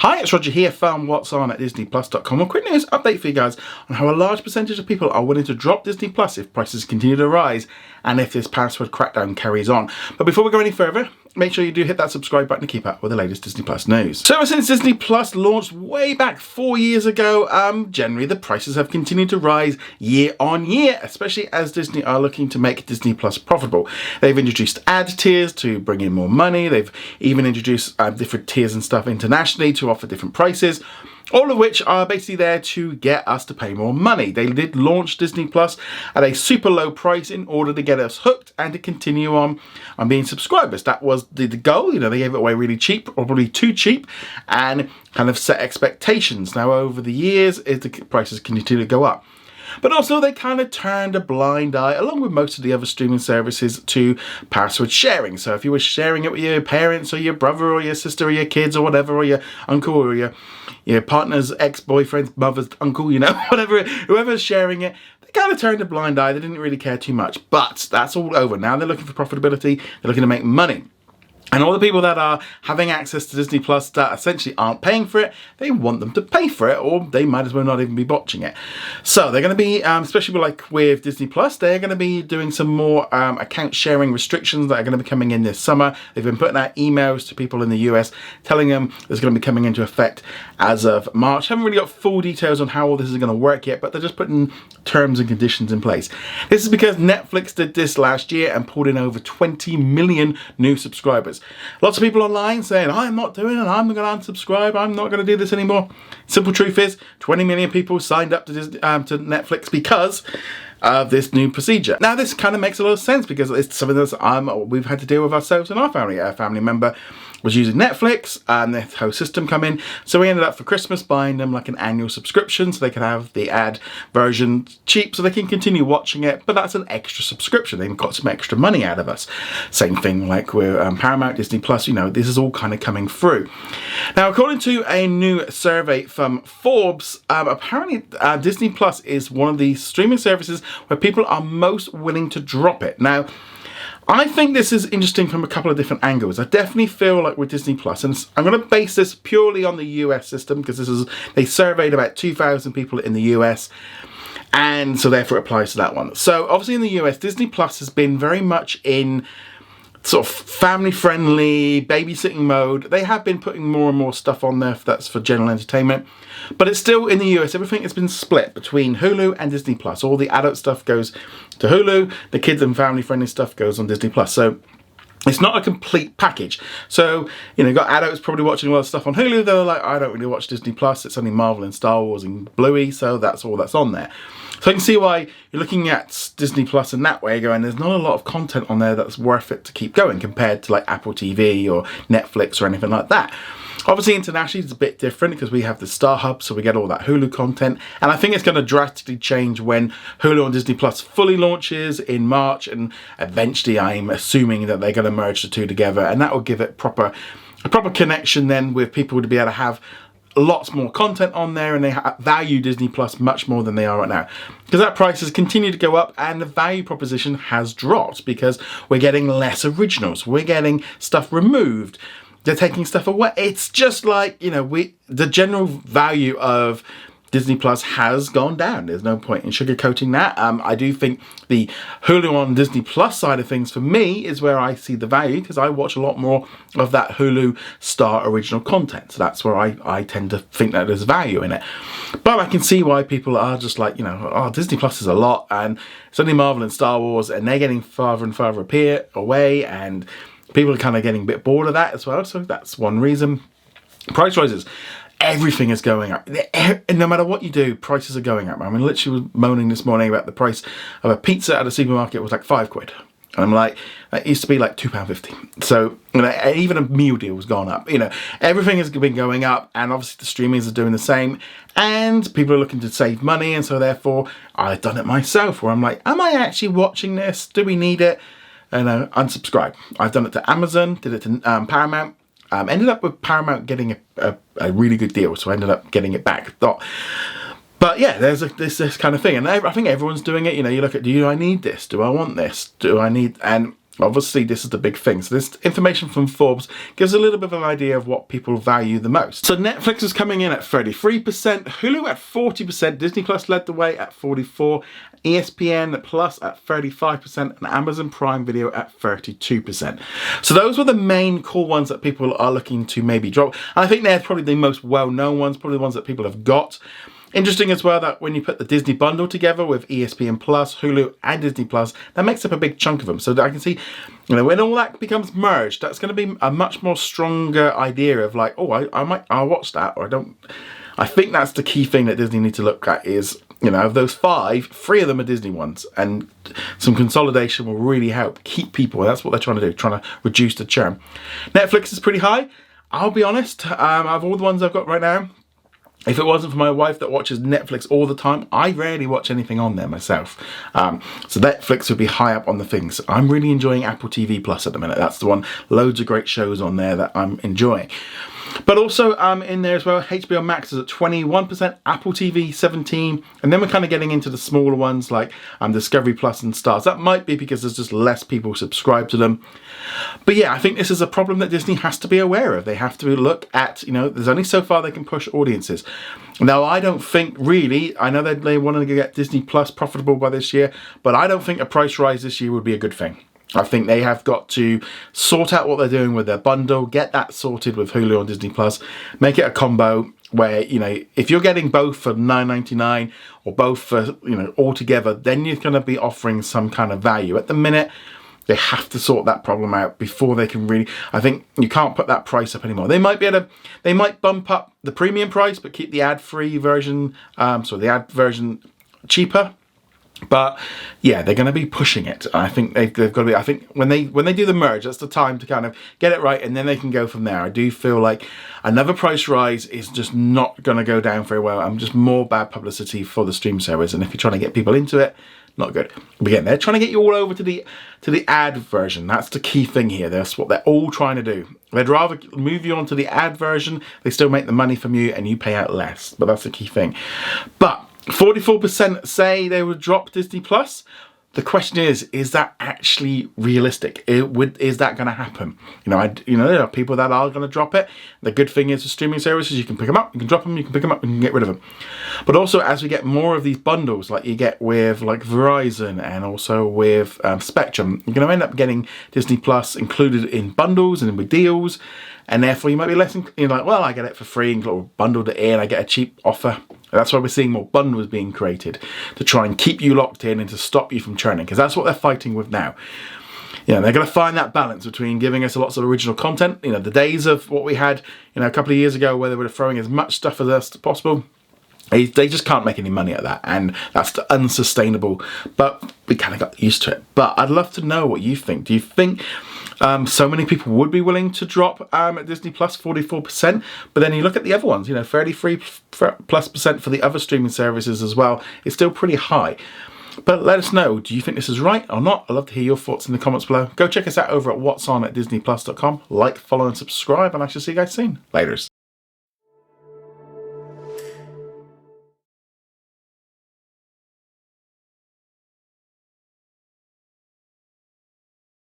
Hi, it's Roger here from What's On at DisneyPlus.com. A quick news update for you guys on how a large percentage of people are willing to drop Disney Plus if prices continue to rise and if this password crackdown carries on. But before we go any further, make sure you do hit that subscribe button to keep up with the latest Disney Plus news. So ever since Disney Plus launched way back 4 years ago, generally the prices have continued to rise year on year, especially as Disney are looking to make Disney Plus profitable. They've introduced ad tiers to bring in more money. They've even introduced different tiers and stuff internationally to offer different prices, all of which are basically there to get us to pay more money. They did launch Disney Plus at a super low price in order to get us hooked and to continue on being subscribers. That was the goal. You know, they gave it away really cheap, or probably too cheap, and kind of set expectations. Now, over the years, as the prices continue to go up. But also they kind of turned a blind eye, along with most of the other streaming services, to password sharing. So if you were sharing it with your parents or your brother or your sister or your kids or whatever, or your uncle or your partner's ex-boyfriend's mother's uncle, you know, whatever, whoever's sharing it, they kind of turned a blind eye. They didn't really care too much. But that's all over. Now they're looking for profitability. They're looking to make money. And all the people that are having access to Disney Plus that essentially aren't paying for it, they want them to pay for it, or they might as well not even be watching it. So they're going to be, especially like with Disney Plus, they're going to be doing some more account sharing restrictions that are going to be coming in this summer. They've been putting out emails to people in the US telling them it's going to be coming into effect as of March. Haven't really got full details on how all this is going to work yet, but they're just putting terms and conditions in place. This is because Netflix did this last year and pulled in over 20 million new subscribers. Lots of people online saying, I'm not doing it, I'm going to unsubscribe, I'm not going to do this anymore. Simple truth is, 20 million people signed up to Netflix because of this new procedure. Now, this kind of makes a lot of sense because it's something that we've had to deal with ourselves in our family. A family member was using Netflix and the whole system come in. So we ended up for Christmas buying them like an annual subscription so they can have the ad version cheap so they can continue watching it, but that's an extra subscription. They've got some extra money out of us. Same thing like with Paramount, Disney Plus, you know, this is all kind of coming through. Now, according to a new survey from Forbes, apparently Disney Plus is one of the streaming services where people are most willing to drop it. Now, I think this is interesting from a couple of different angles. I definitely feel like with Disney Plus, and I'm going to base this purely on the US system because they surveyed about 2,000 people in the US, and so therefore it applies to that one. So obviously in the US, Disney Plus has been very much in sort of family-friendly babysitting mode. They have been putting more and more stuff on there that's for general entertainment, but it's still in the US. Everything has been split between Hulu and Disney Plus. All the adult stuff goes to Hulu, the kids and family-friendly stuff goes on Disney Plus. So it's not a complete package. So, you know, you've got adults probably watching a lot of stuff on Hulu. They're like, I don't really watch Disney Plus. It's only Marvel and Star Wars and Bluey, so that's all that's on there. So I can see why you're looking at Disney Plus in that way, going, there's not a lot of content on there that's worth it to keep going compared to like Apple TV or Netflix or anything like that. Obviously, internationally, it's a bit different because we have the Star Hub, so we get all that Hulu content. And I think it's going to drastically change when Hulu and Disney Plus fully launches in March. And eventually, I'm assuming that they're going to merge the two together. And that will give it a proper connection then with people to be able to have lots more content on there, and they value Disney Plus much more than they are right now because that price has continued to go up and the value proposition has dropped because we're getting less originals, we're getting stuff removed, they're taking stuff away. It's just like, you know, the general value of Disney Plus has gone down. There's no point in sugarcoating that. I do think the Hulu on Disney Plus side of things for me is where I see the value because I watch a lot more of that Hulu Star original content. So that's where I tend to think that there's value in it. But I can see why people are just like, you know, oh, Disney Plus is a lot and it's only Marvel and Star Wars and they're getting farther and farther away and people are kind of getting a bit bored of that as well. So that's one reason. Price rises. Everything is going up. And no matter what you do, prices are going up. I mean, literally was moaning this morning about the price of a pizza at a supermarket was like £5. And I'm like, that used to be like £2.50. So, you know, even a meal deal has gone up. You know, everything has been going up, and obviously the streamers are doing the same. And people are looking to save money, and so therefore I've done it myself. Where I'm like, am I actually watching this? Do we need it? And unsubscribe. I've done it to Amazon, did it to Paramount. Ended up with Paramount getting a really good deal, so I ended up getting it back. But yeah, there's this kind of thing, and I think everyone's doing it. You know, you look at, do I need this? Do I want this? Do I need? And Obviously, this is the big thing. So this information from Forbes gives a little bit of an idea of what people value the most. So Netflix is coming in at 33%, Hulu at 40%, Disney Plus led the way at 44%, ESPN Plus at 35%, and Amazon Prime Video at 32%. So those were the main cool ones that people are looking to maybe drop. And I think they're probably the most well-known ones, probably the ones that people have got. Interesting as well that when you put the Disney bundle together with ESPN Plus, Hulu and Disney Plus, that makes up a big chunk of them. So I can see, when all that becomes merged, that's going to be a much more stronger idea of like, oh, I'll watch that, or I don't. I think that's the key thing that Disney need to look at is, of those 5, 3 of them are Disney ones, and some consolidation will really help keep people. That's what they're trying to do, trying to reduce the churn. Netflix is pretty high. I'll be honest, of all the ones I've got right now, if it wasn't for my wife that watches Netflix all the time, I rarely watch anything on there myself. So Netflix would be high up on the things. I'm really enjoying Apple TV Plus at the minute. That's the one. Loads of great shows on there that I'm enjoying. But also in there as well, HBO Max is at 21%, Apple TV 17%, and then we're kind of getting into the smaller ones like Discovery Plus and Stars. That might be because there's just less people subscribe to them. But yeah, I think this is a problem that Disney has to be aware of. They have to look at, there's only so far they can push audiences. Now, I don't think really, I know that they want to get Disney Plus profitable by this year, but I don't think a price rise this year would be a good thing. I think they have got to sort out what they're doing with their bundle, get that sorted with Hulu and Disney Plus, make it a combo where, if you're getting both for $9.99 or both for, all together, then you're going to be offering some kind of value. At the minute, they have to sort that problem out before they can really, I think you can't put that price up anymore. They might be able to, they might bump up the premium price, but keep the ad-free version, the ad version cheaper. But yeah, they're going to be pushing it. I think they've got to be. I think when they do the merge, that's the time to kind of get it right, and then they can go from there. I do feel like another price rise is just not going to go down very well. I'm just more bad publicity for the stream service, and if you're trying to get people into it, not good. But again, they're trying to get you all over to the ad version. That's the key thing here. That's what they're all trying to do. They'd rather move you onto the ad version. They still make the money from you, and you pay out less. But that's the key thing. But 44% say they would drop Disney Plus. The question is that actually realistic? Is that going to happen? There are people that are going to drop it. The good thing is with streaming services, you can pick them up, you can drop them, you can pick them up, you can get rid of them. But also, as we get more of these bundles, like you get with like Verizon and also with Spectrum, you're going to end up getting Disney Plus included in bundles and with deals. And therefore, you might be less, well, I get it for free and bundled it in, I get a cheap offer. That's why we're seeing more bundles being created to try and keep you locked in and to stop you from churning, because that's what they're fighting with now. They're going to find that balance between giving us lots of original content. The days of what we had, a couple of years ago where they were throwing as much stuff as possible. They just can't make any money at that, and that's unsustainable. But we kind of got used to it. But I'd love to know what you think. Do you think so many people would be willing to drop at Disney Plus, 44%? But then you look at the other ones, 33+% for the other streaming services as well. It's still pretty high. But let us know, do you think this is right or not? I'd love to hear your thoughts in the comments below. Go check us out over at whatsonatdisneyplus.com. Like, follow, and subscribe, and I shall see you guys soon. Laters.